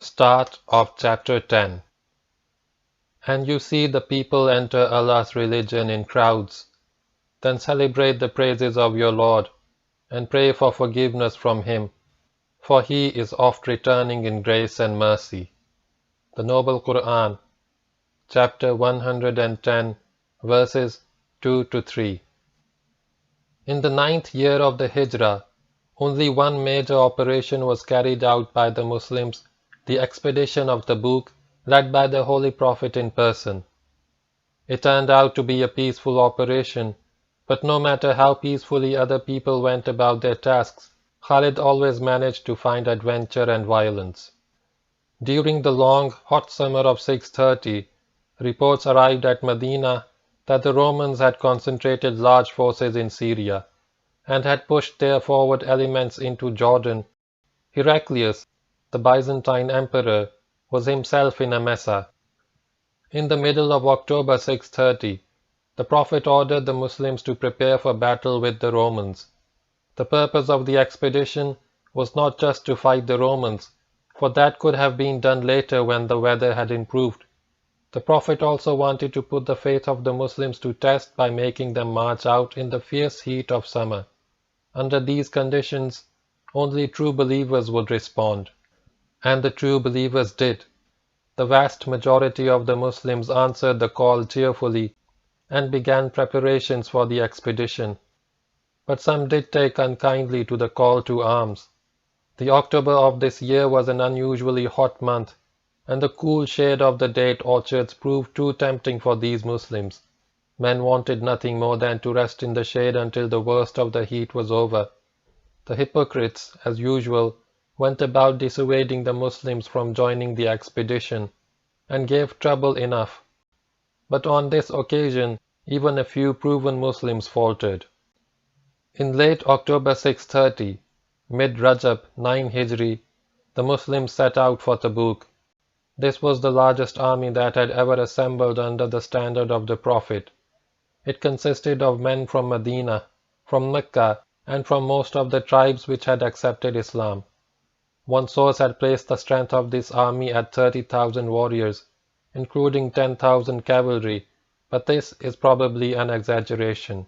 Start of Chapter 10. And you see the people enter Allah's religion in crowds. Then celebrate the praises of your Lord, and pray for forgiveness from Him, for He is oft returning in grace and mercy. The Noble Quran, Chapter 110, verses 2-3. In the 9th year of the Hijrah, only one major operation was carried out by the Muslims, the expedition of Tabuk, led by the Holy Prophet in person. It turned out to be a peaceful operation, but no matter how peacefully other people went about their tasks, Khalid always managed to find adventure and violence. During the long, hot summer of 630, reports arrived at Medina that the Romans had concentrated large forces in Syria, and had pushed their forward elements into Jordan. Heraclius, the Byzantine emperor, was himself in Emesa. In the middle of October 630, the Prophet ordered the Muslims to prepare for battle with the Romans. The purpose of the expedition was not just to fight the Romans, for that could have been done later when the weather had improved. The Prophet also wanted to put the faith of the Muslims to test by making them march out in the fierce heat of summer. Under these conditions, only true believers would respond. And the true believers did. The vast majority of the Muslims answered the call cheerfully and began preparations for the expedition. But some did take unkindly to the call to arms. The October of this year was an unusually hot month, and the cool shade of the date orchards proved too tempting for these Muslims. Men wanted nothing more than to rest in the shade until the worst of the heat was over. The hypocrites, as usual, went about dissuading the Muslims from joining the expedition, and gave trouble enough. But on this occasion, even a few proven Muslims faltered. In late October 630, mid-Rajab 9 Hijri, the Muslims set out for Tabuk. This was the largest army that had ever assembled under the standard of the Prophet. It consisted of men from Medina, from Mecca, and from most of the tribes which had accepted Islam. One source had placed the strength of this army at 30,000 warriors, including 10,000 cavalry, but this is probably an exaggeration.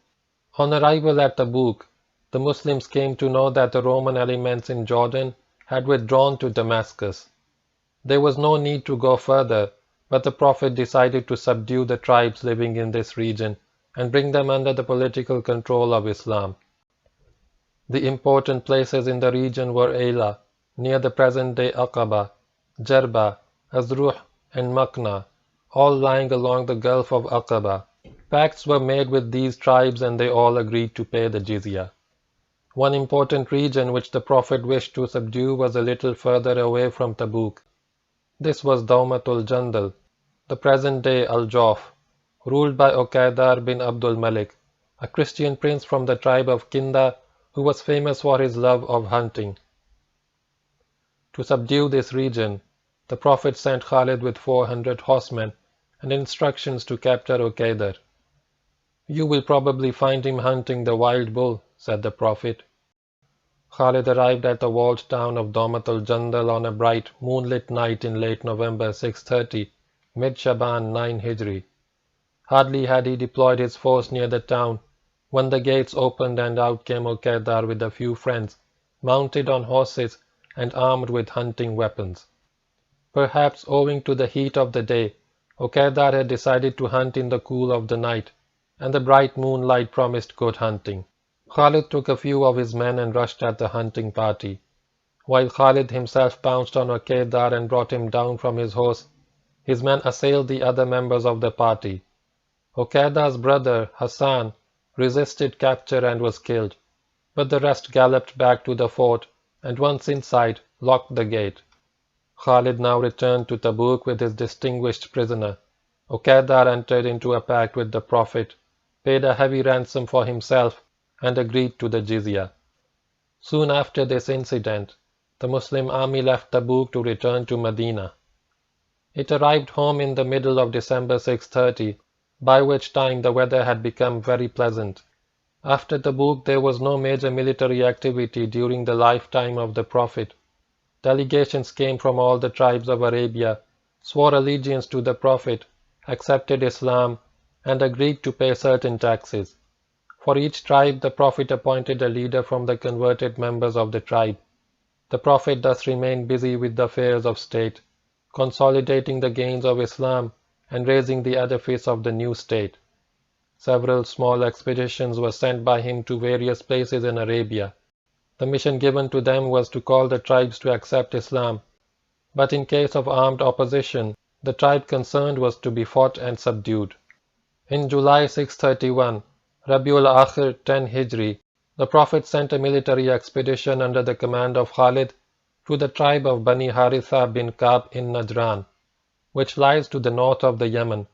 On arrival at Tabuk, the Muslims came to know that the Roman elements in Jordan had withdrawn to Damascus. There was no need to go further, but the Prophet decided to subdue the tribes living in this region and bring them under the political control of Islam. The important places in the region were Ayla, near the present-day Aqaba, Jerba, Azruh, and Makna, all lying along the Gulf of Aqaba. Pacts were made with these tribes and they all agreed to pay the jizya. One important region which the Prophet wished to subdue was a little further away from Tabuk. This was Daumatuljandal, the present-day Al-Jawf, ruled by Uqaydar bin Abdul Malik, a Christian prince from the tribe of Kinda who was famous for his love of hunting. To subdue this region, the Prophet sent Khalid with 400 horsemen and instructions to capture Uqaydar. "You will probably find him hunting the wild bull," said the Prophet. Khalid arrived at the walled town of Daumatuljandal on a bright, moonlit night in late November 630, mid-Shaban 9 Hijri. Hardly had he deployed his force near the town, when the gates opened and out came Uqaydar with a few friends, mounted on horses and armed with hunting weapons. Perhaps owing to the heat of the day, Uqaydar had decided to hunt in the cool of the night, and the bright moonlight promised good hunting. Khalid took a few of his men and rushed at the hunting party. While Khalid himself pounced on Uqaydar and brought him down from his horse, his men assailed the other members of the party. Uqaydar's brother, Hassan, resisted capture and was killed, but the rest galloped back to the fort and once inside, locked the gate. Khalid now returned to Tabuk with his distinguished prisoner. Uqaydar entered into a pact with the Prophet, paid a heavy ransom for himself, and agreed to the jizya. Soon after this incident, the Muslim army left Tabuk to return to Medina. It arrived home in the middle of December 630, by which time the weather had become very pleasant. After Tabuk there was no major military activity during the lifetime of the Prophet. delegations came from all the tribes of Arabia, swore allegiance to the Prophet, accepted Islam, and agreed to pay certain taxes. For each tribe the Prophet appointed a leader from the converted members of the tribe. The Prophet thus remained busy with the affairs of state, consolidating the gains of Islam and raising the edifice of the new state. Several small expeditions were sent by him to various places in Arabia. The mission given to them was to call the tribes to accept Islam, but in case of armed opposition, the tribe concerned was to be fought and subdued. In July 631, Rabiul Akhir 10 Hijri, the Prophet sent a military expedition under the command of Khalid to the tribe of Bani Haritha bin Ka'b in Najran, which lies to the north of the Yemen.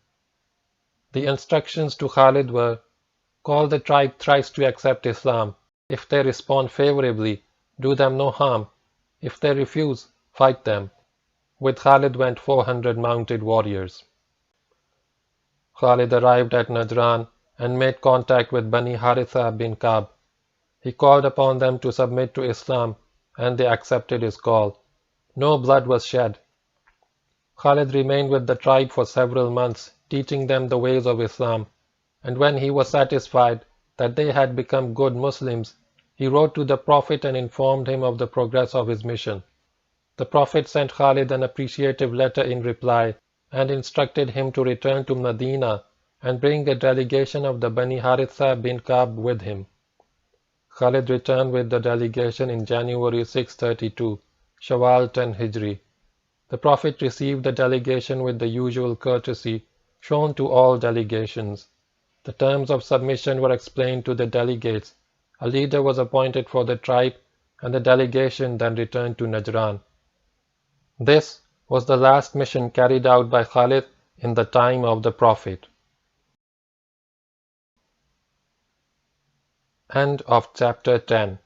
The instructions to Khalid were, call the tribe thrice to accept Islam. If they respond favorably, do them no harm. If they refuse, fight them. With Khalid went 400 mounted warriors. Khalid arrived at Najran and made contact with Bani Haritha bin Ka'b. He called upon them to submit to Islam, and they accepted his call. No blood was shed. Khalid remained with the tribe for several months, teaching them the ways of Islam, and when he was satisfied that they had become good Muslims, he wrote to the Prophet and informed him of the progress of his mission. The Prophet sent Khalid an appreciative letter in reply and instructed him to return to Medina and bring a delegation of the Bani Haritha bin Ka'b with him. Khalid returned with the delegation in January 632, Shawwal 10 Hijri. The Prophet received the delegation with the usual courtesy shown to all delegations. The terms of submission were explained to the delegates. A leader was appointed for the tribe, and the delegation then returned to Najran. This was the last mission carried out by Khalid in the time of the Prophet. End of chapter 10.